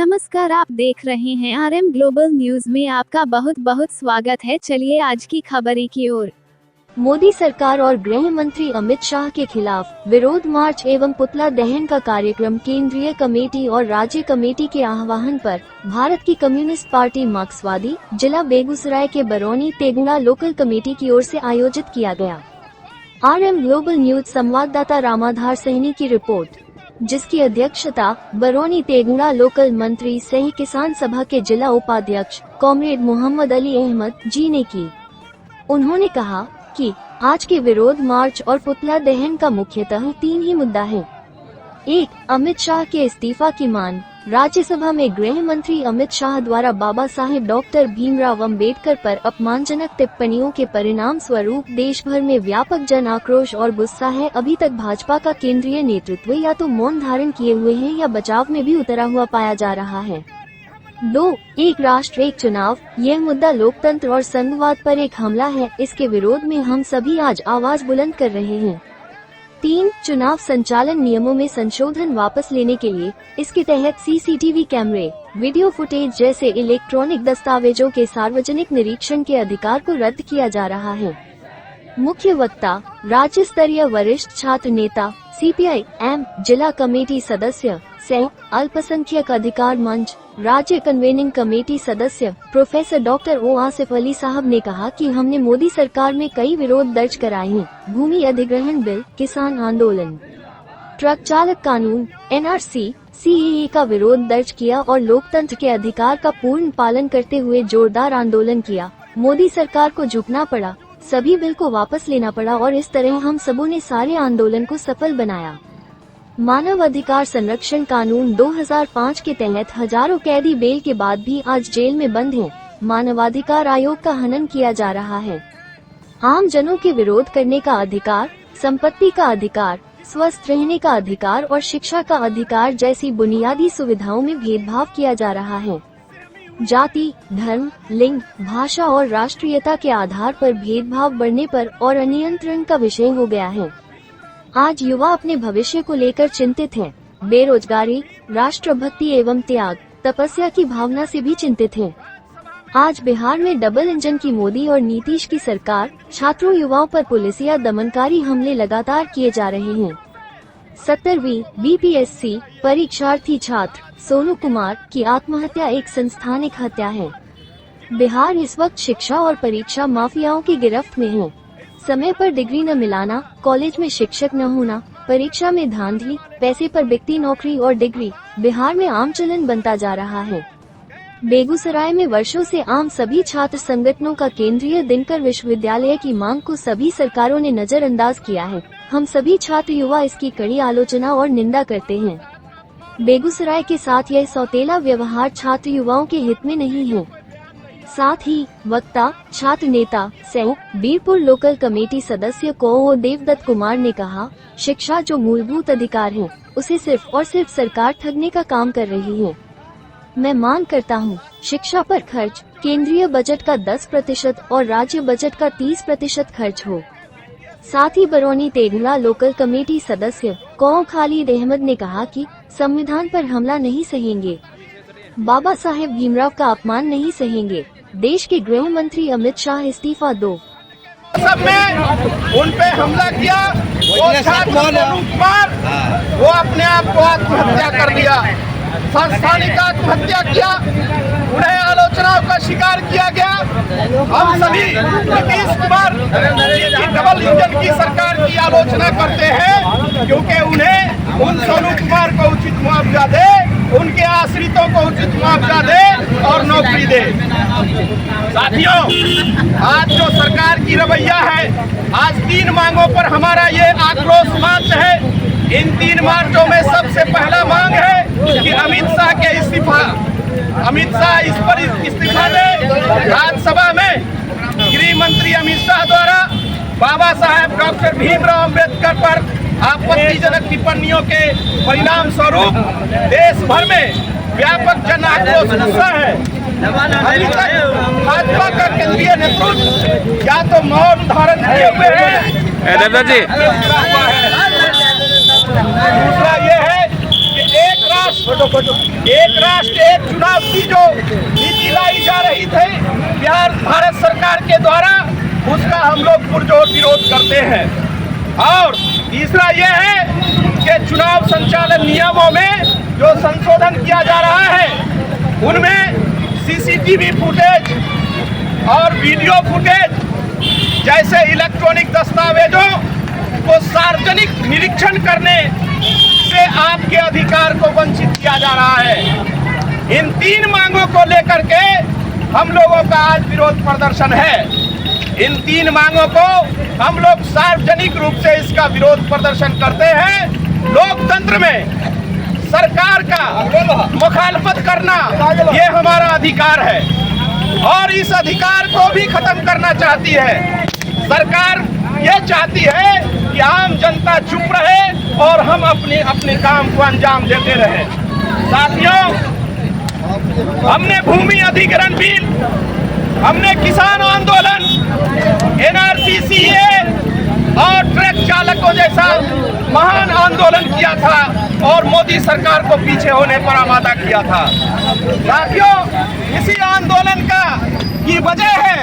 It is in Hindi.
नमस्कार, आप देख रहे हैं RM ग्लोबल न्यूज में आपका बहुत बहुत स्वागत है। चलिए आज की खबरें की ओर। मोदी सरकार और गृह मंत्री अमित शाह के खिलाफ विरोध मार्च एवं पुतला दहन का कार्यक्रम केंद्रीय कमेटी और राज्य कमेटी के आह्वान पर भारत की कम्युनिस्ट पार्टी मार्क्सवादी जिला बेगूसराय के बरौनी तेगुड़ा लोकल कमेटी की ओर से आयोजित किया गया। RM ग्लोबल न्यूज संवाददाता रामाधार सैनी की रिपोर्ट, जिसकी अध्यक्षता बरौनी तेगुड़ा लोकल मंत्री सह किसान सभा के जिला उपाध्यक्ष कॉमरेड मोहम्मद अली अहमद जी ने की। उन्होंने कहा कि आज के विरोध मार्च और पुतला दहन का मुख्यतः 3 ही मुद्दा है। 1. अमित शाह के इस्तीफा की मांग। राज्यसभा में गृह मंत्री अमित शाह द्वारा बाबा साहेब डॉक्टर भीमराव अंबेडकर पर अपमानजनक टिप्पणियों के परिणाम स्वरूप देश भर में व्यापक जन आक्रोश और गुस्सा है। अभी तक भाजपा का केंद्रीय नेतृत्व या तो मौन धारण किए हुए है या बचाव में भी उतरा हुआ पाया जा रहा है। 2. एक राष्ट्र एक चुनाव। यह मुद्दा लोकतंत्र और संघवाद पर एक हमला है। इसके विरोध में हम सभी आज आवाज बुलंद कर रहे हैं। 3. चुनाव संचालन नियमों में संशोधन वापस लेने के लिए इसके तहत CCTV कैमरे, वीडियो फुटेज जैसे इलेक्ट्रॉनिक दस्तावेजों के सार्वजनिक निरीक्षण के अधिकार को रद्द किया जा रहा है। मुख्य वक्ता, राज्य स्तरीय वरिष्ठ छात्र नेता CPI-M जिला कमेटी सदस्य सह अल्पसंख्यक अधिकार मंच राज्य कन्वेनिंग कमेटी सदस्य professor doctor O Asif Ali साहब ने कहा कि हमने मोदी सरकार में कई विरोध दर्ज कराए हैं। भूमि अधिग्रहण बिल, किसान आंदोलन, ट्रक चालक कानून, NRC, CAA का विरोध दर्ज किया और लोकतंत्र के अधिकार का पूर्ण पालन करते हुए जोरदार आंदोलन किया। मोदी सरकार को झुकना पड़ा, सभी बिल को वापस लेना पड़ा और इस तरह हम सबों ने सारे आंदोलन को सफल बनाया। मानव अधिकार संरक्षण कानून 2005 के तहत हजारों कैदी बेल के बाद भी आज जेल में बंद हैं। मानवाधिकार आयोग का हनन किया जा रहा है। आम जनों के विरोध करने का अधिकार, संपत्ति का अधिकार, स्वस्थ रहने का अधिकार और शिक्षा का अधिकार जैसी बुनियादी सुविधाओं में भेदभाव किया जा रहा है। जाति, धर्म, लिंग, भाषा और राष्ट्रीयता के आधार पर भेदभाव बढ़ने पर और अनियंत्रण का विषय हो गया है। आज युवा अपने भविष्य को लेकर चिंतित हैं। बेरोजगारी, राष्ट्रभक्ति एवं त्याग, तपस्या की भावना से भी चिंतित हैं। आज बिहार में डबल इंजन की मोदी और नीतीश की सरकार, छात्रों युवाओं पर पुलिसिया दमनकारी हमले लगातार किए जा रहे हैं। 70वीं BPSC परीक्षार्थी छात्र सोनू कुमार की आत्महत्या एक संस्थानिक हत्या है। बिहार इस वक्त शिक्षा और परीक्षा माफियाओं की गिरफ्त में है। समय पर डिग्री न मिलाना, कॉलेज में शिक्षक न होना, परीक्षा में धांधली, पैसे पर बिकती नौकरी और डिग्री बिहार में आम चलन बनता जा रहा है। बेगूसराय में वर्षों से आम सभी छात्र संगठनों का केंद्रीय दिनकर विश्वविद्यालय की मांग को सभी सरकारों ने नजरअंदाज किया है। हम सभी छात्र युवा इसकी कड़ी आलोचना और निंदा करते हैं। बेगूसराय के साथ यह सौतेला व्यवहार छात्र युवाओं के हित में नहीं है। साथ ही वक्ता, छात्र नेता सह बीरपुर लोकल कमेटी सदस्य को देवदत्त कुमार ने कहा, शिक्षा जो मूलभूत अधिकार है, उसे सिर्फ और सिर्फ सरकार ठगने का काम कर रही है। मैं मांग करता हूँ, शिक्षा पर खर्च केंद्रीय बजट का 10% और राज्य बजट का 30% खर्च हो। साथ ही बरौनी तेगुड़ा लोकल कमेटी सदस्य कौ खालिद अहमद ने कहा कि संविधान पर हमला नहीं सहेंगे, बाबा साहेब भीमराव का अपमान नहीं सहेंगे। देश के गृह मंत्री अमित शाह इस्तीफा दो। सब में उन पे हमला किया। वो छात्र कुमार वो अपने आप को आत्महत्या कर लिया, संस्थानिक आत्महत्या किया, उन्हें आलोचनाओं का शिकार किया गया। हम सभी नीतीश कुमार की डबल इंजन की सरकार की आलोचना करते हैं क्योंकि उन्हें उन सोनू कुमार को उचित मुआवजा दे, उनके आश्रितों को उचित मुआवजा दे और नौकरी दे। साथियों, आज जो सरकार की रवैया है, आज 3 मांगों पर हमारा ये आक्रोश मार्च है। इन 3 मार्चों में सबसे पहला मांग है कि अमित शाह के इस्तीफा, अमित शाह इस पर इस्तीफा दे। राज्यसभा में गृह मंत्री अमित शाह द्वारा बाबा साहेब डॉक्टर भीमराव अंबेडकर पर आपत्तिजनक टिप्पणियों के परिणाम स्वरूप देश भर में व्यापक जन आक्रोश गुस्सा है। अभी तक भाजपा का केंद्रीय नेतृत्व या तो मौन धारण किए हुए है। दूसरा ये है कि एक राष्ट्र एक राष्ट्र एक चुनाव की जो नीति लाई जा रही थी बिहार भारत सरकार के द्वारा, उसका हम लोग पुरजोर विरोध करते हैं। और तीसरा ये है कि चुनाव संचालन नियमों में जो संशोधन किया जा रहा है, उनमें सीसीटीवी फुटेज और वीडियो फुटेज जैसे इलेक्ट्रॉनिक दस्तावेजों को सार्वजनिक निरीक्षण करने से आपके अधिकार को वंचित किया जा रहा है। इन 3 मांगों को लेकर के हम लोगों का आज विरोध प्रदर्शन है। इन 3 मांगों को हम लोग सार्वजनिक रूप से इसका विरोध प्रदर्शन करते हैं। लोकतंत्र में सरकार का मुखालफत करना ये हमारा अधिकार है और इस अधिकार को भी खत्म करना चाहती है सरकार। ये चाहती है कि आम जनता चुप रहे और हम अपने काम को अंजाम देते रहे। साथियों, हमने भूमि अधिग्रहण बिल, हमने किसान आंदोलन, एनआरसी सीए और ट्रक चालकों जैसा महान आंदोलन किया था और मोदी सरकार को पीछे होने पर आमादा किया था। साथियों, इसी आंदोलन की वजह है